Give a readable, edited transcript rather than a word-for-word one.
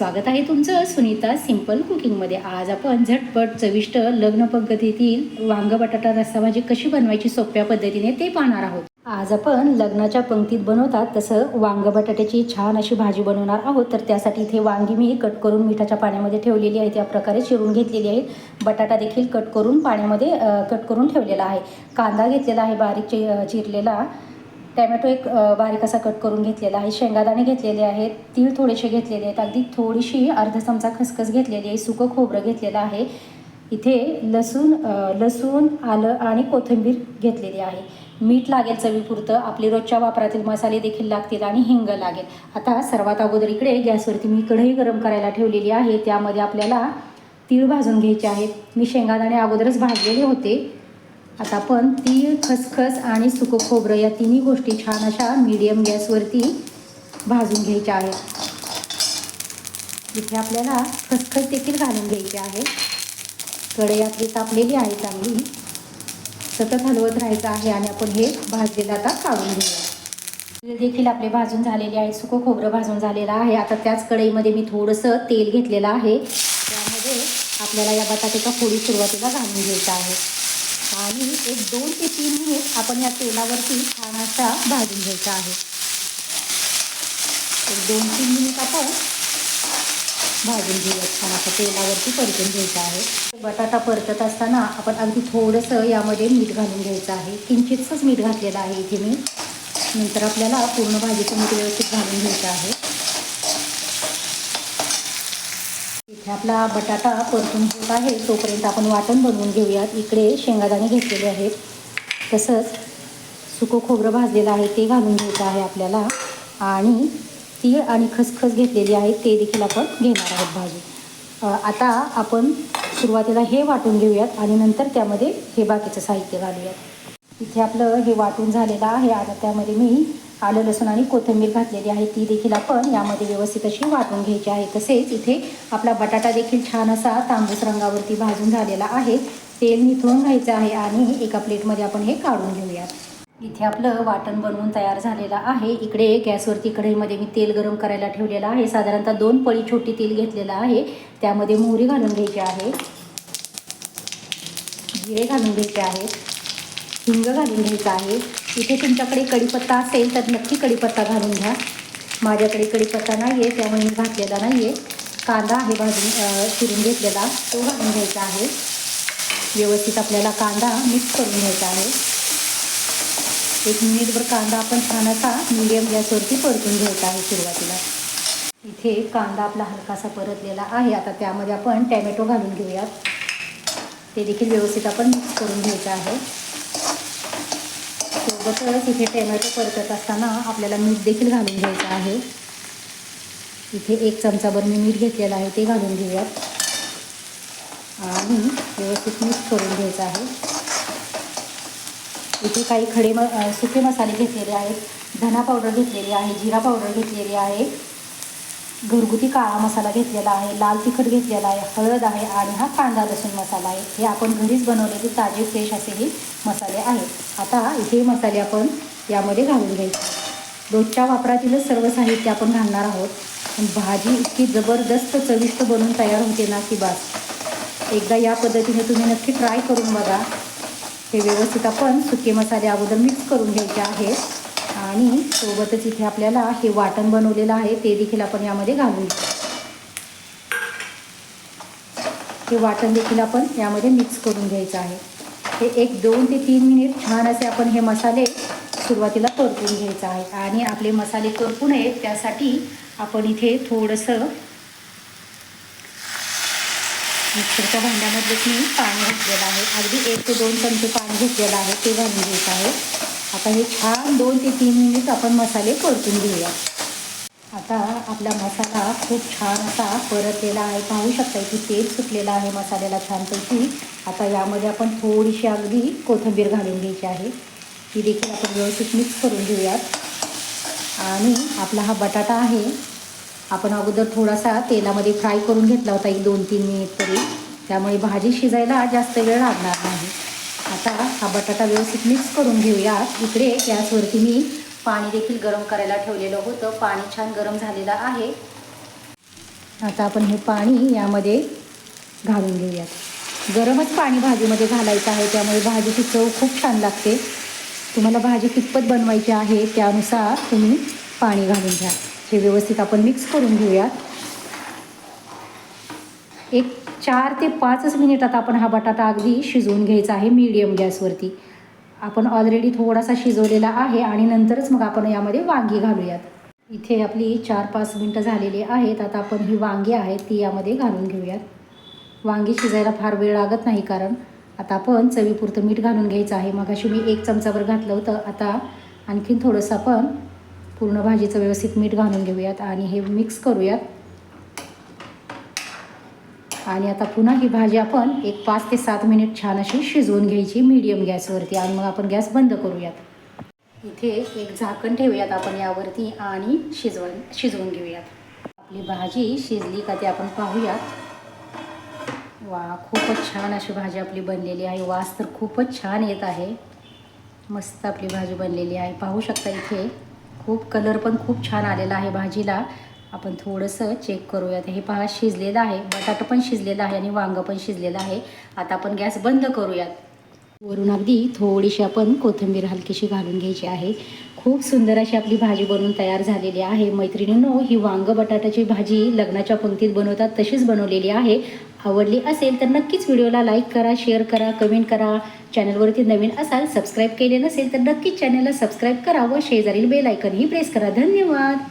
स्वागत आहे तुमचं सुनीता सिंपल कुकिंगमध्ये। आज आपण झटपट चविष्ट लग्न पद्धतीतील वांग बटाटा रस्सा भाजी कशी बनवायची सोप्या पद्धतीने ते पाहणार आहोत। आज आपण लग्नाच्या पंक्तीत बनवतात तसं वांग बटाट्याची छान अशी भाजी बनवणार आहोत। तर त्यासाठी इथे वांगी मी कट करून मिठाच्या पाण्यामध्ये ठेवलेली आहे, त्या प्रकारे चिरून घेतलेली आहे। बटाटा देखील कट करून पाण्यामध्ये कट करून ठेवलेला आहे। कांदा घेतलेला आहे बारीक चिरलेला, टॅमॅटो एक बारीक असा कट करून घेतलेला आहे, शेंगादाणे घेतलेले आहेत, तीळ थोडेसे घेतलेले आहेत, अगदी थोडीशी अर्धा चमचा खसखस घेतलेली आहे, सुकं खोबरं घेतलेलं आहे, इथे लसूण आलं आणि कोथिंबीर घेतलेली आहे, मीठ लागेल चवीपुरतं, आपले रोजच्या वापरातील मसाले देखील लागतील आणि हिंग लागेल। आता सर्वात अगोदर इकडे गॅसवरती मी कढई गरम करायला ठेवलेली आहे, त्यामध्ये आपल्याला तीळ भाजून घ्यायचे आहेत। मी शेंगादाणे अगोदरच भाजलेले होते। आता आपण तीळ, खसखस आणि सुकं खोबरं या तिन्ही गोष्टी छान अशा मीडियम गॅसवरती भाजून घ्यायच्या आहेत। इथे आपल्याला खसखस देखील घालून घ्यायची आहे। कढई आपली तापलेली आहे, चांगली सतत हलवत राहायचं आहे आणि आपण हे भाजलेलं आता काढून घेऊया। तीळ देखील आपले भाजून झालेले आहे, सुकं खोबरं भाजून झालेलं आहे। आता त्याच कढईमध्ये मी थोडंसं तेल घेतलेलं आहे, त्यामध्ये आपल्याला या बटाट्याच्या फोडी सुरुवातीला घालून घ्यायचा आहे आणि एक 2 ते 3 मिनिट आपण या तेलावरती छान असा भाजून घ्यायचा आहे। एक 2-3 मिनिट आपण भाजून घेऊया, छान असं तेलावरती परतून घ्यायचं आहे। बटाटा परतत असताना आपण अगदी थोडंसं यामध्ये मीठ घालून घ्यायचं आहे, किंचितच मीठ घातलेलं आहे इथे मी। नंतर आपल्याला पूर्ण भाजीचं मीठ व्यवस्थित घालून घ्यायचं आहे। इथे आपला बटाटा परतून होत आहे, तोपर्यंत आपण वाटण बनवून घेऊयात। इकडे शेंगादाणे घेतलेले आहेत, तसंच सुकं खोबरं भाजलेलं आहे ते घालून घ्यायचं आहे आपल्याला, आणि तीळ आणि खसखस घेतलेली आहे ते देखील आपण घेणार आहोत भाजी। आता आपण सुरुवातीला हे वाटून घेऊयात आणि नंतर त्यामध्ये हे बाकीचं साहित्य घालूयात। इथे आपलं हे वाटून झालेलं आहे। आता त्यामध्ये मी आलं, लसूण आणि कोथिंबीर घातलेली आहे, ती देखील आपण यामध्ये व्यवस्थित अशी वाटून घ्यायची आहे। तसेच इथे आपला बटाटा देखील छान असा तांबूस रंगावरती भाजून झालेला आहे, तेल निथळून घ्यायचं आहे आणि एका प्लेटमध्ये आपण हे काढून घेऊयात। इथे आपलं वाटण बनवून तयार झालेलं आहे। इकडे गॅसवरती कढईमध्ये मी तेल गरम करायला ठेवलेलं आहे, साधारणतः 2 पळी छोटी तेल घेतलेलं आहे, त्यामध्ये मोहरी घालून घ्यायची आहे, जिरे घालून घ्यायचे आहे, हिंग घालून घ्यायचं आहे। इथे तुमच्याकडे कढीपत्ता असेल तर नक्की कढीपत्ता घालून घ्या, माझ्याकडे कढीपत्ता नाही आहे त्यामुळे मी घातलेला नाही आहे। कांदा आहे भाजून चिरून घेतलेला, तो घालून घ्यायचा आहे। व्यवस्थित आपल्याला कांदा मिक्स करून घ्यायचा आहे। 1 मिनिटभर कांदा आपण छान असा मीडियम गॅसवरती परतून घ्यायचा आहे सुरुवातीला। इथे कांदा आपला हलकासा परतलेला आहे। आता त्यामध्ये आपण टॅमॅटो घालून घेऊयात, ते देखील व्यवस्थित आपण मिक्स करून घ्यायचं आहे। सोबतच इथे टॅमॅटो परतत असताना आपल्याला मीठ देखील घालून घ्यायचं आहे। इथे 1 चमचाभर मी मीठ घेतलेलं आहे, ते घालून घेऊयात आणि व्यवस्थित मिक्स करून घ्यायचं आहे। इथे काही सुके मसाले घेतलेले आहेत, धना पावडर घेतलेली आहे, जिरा पावडर घेतलेली आहे, घरगुती काळा मसाला घेतलेला आहे, लाल तिखट घेतलेला आहे, हळद आहे आणि हा कांदा लसूण मसाला आहे। हे आपण घरीच बनवलेले ताजे फ्रेश असे हे मसाले आहेत। आता हे मसाले आपण यामध्ये घालून घ्यायचे, रोजच्या वापरातीलच सर्व साहित्य आपण घालणार आहोत। भाजी इतकी जबरदस्त चविष्ट बनवून तयार होते ना की बस, एकदा या पद्धतीने तुम्ही नक्की ट्राय करून बघा। हे व्यवस्थित आपण सुके मसाले अगोदर मिक्स करून घ्यायचे आहेत आणि सोबतच इथे आपल्याला हे वाटण बनवलेलं आहे ते देखील आपण यामध्ये घालून घेऊ। हे वाटण देखील आपण यामध्ये मिक्स करून घ्यायचं आहे। हे एक 2 ते 3 मिनिट छान असे आपण हे मसाले सुरुवातीला परतून घ्यायचं आहे आणि आपले मसाले करपू नयेत त्यासाठी आपण इथे थोडंसं मिक्सरच्या भांड्यामध्ये मी पाणी घातलेलं आहे, अगदी 1 ते 2 चमचे पाणी घेतलेलं आहे, ते घालून घ्यायचं आहे। आता हे छान 2 ते 3 मिनिट आपण मसाले परतून घेऊया। आता आपला मसाला खूप छान असा परतलेला आहे, पाहू शकता इथे तेल सुटलेलं आहे मसाल्याला छानपैकी। आता यामध्ये आपण थोडीशी अगदी कोथिंबीर घालून घ्यायची आहे, ती देखील आपण व्यवस्थित मिक्स करून घेऊयात। आणि आपला हा बटाटा आहे, आपण अगोदर थोडासा तेलामध्ये फ्राय करून घेतला होता 1-2-3 मिनिट तरी, त्यामुळे भाजी शिजायला जास्त वेळ लागणार नाही। आता हा बटाटा व्यवस्थित मिक्स करून घेऊयात। इकडे गॅसवरती मी पाणी देखील गरम करायला ठेवलेलं होतं, पाणी छान गरम झालेलं आहे। आता आपण हे पाणी यामध्ये घालून घेऊयात. गरमच पाणी भाजीमध्ये घालायचं आहे, त्यामुळे भाजीची चव खूप छान लागते. तुम्हाला भाजी कितपत बनवायची आहे त्यानुसार तुम्ही पाणी घालून घ्या. हे व्यवस्थित आपण मिक्स करून घेऊयात. एक 4 ते 5 मिनिटात आपण हा बटाटा अगदी शिजवून घ्यायचा आहे मीडियम गॅसवरती. आपण ऑलरेडी थोडासा शिजवलेला आहे आणि नंतरच मग आपण यामध्ये वांगी घालूयात. इथे आपली 4-5 मिनटं झालेली आहेत. आता आपण ही वांगी आहेत ती यामध्ये घालून घेऊयात. वांगी शिजायला फार वेळ लागत नाही, कारण आता आपण चवीपुरतं मीठ घालून घ्यायचं आहे. मगाशी मी 1 चमचाभर घातलं होतं. आता आणखीन थोडंसं आपण पूर्ण भाजीचं व्यवस्थित मीठ घालून घेऊयात आणि हे मिक्स करूयात. आणि आता पुन्हा ही भाजी आपण एक 5 ते 7 मिनिट छान अशी शिजवून घ्यायची मीडियम गॅसवरती आणि मग आपण गॅस बंद करूयात. इथे एक झाकण ठेवूयात आपण यावरती आणि शिजवून घेऊयात. आपली भाजी शिजली का ते आपण पाहूयात. वा, खूपच छान अशी भाजी आपली बनलेली आहे. वास तर खूपच छान येत आहे. मस्त आपली भाजी बनलेली आहे. पाहू शकता इथे खूप कलर पण खूप छान आलेला आहे भाजीला. आपण थोडंसं चेक करूयात. हे पहा, शिजलेलं आहे. बटाटा पण शिजलेला आहे आणि वांगं पण शिजलेलं आहे. आता आपण गॅस बंद करूयात. वरून अगदी थोडीशी आपण कोथिंबीर हलकीशी घालून घ्यायची आहे. खूप सुंदर अशी आपली भाजी बनवून तयार झालेली आहे. मैत्रिणींनो, ही वांग बटाट्याची भाजी लग्नाच्या पंक्तीत बनवतात तशीच बनवलेली आहे. आवडली असेल तर नक्कीच व्हिडिओला लाईक करा, शेअर करा, कमेंट करा. चॅनलवरती नवीन असाल, सबस्क्राईब केले नसेल तर नक्कीच चॅनलला सबस्क्राईब करा व शेजारील बेल आयकनही प्रेस करा. धन्यवाद.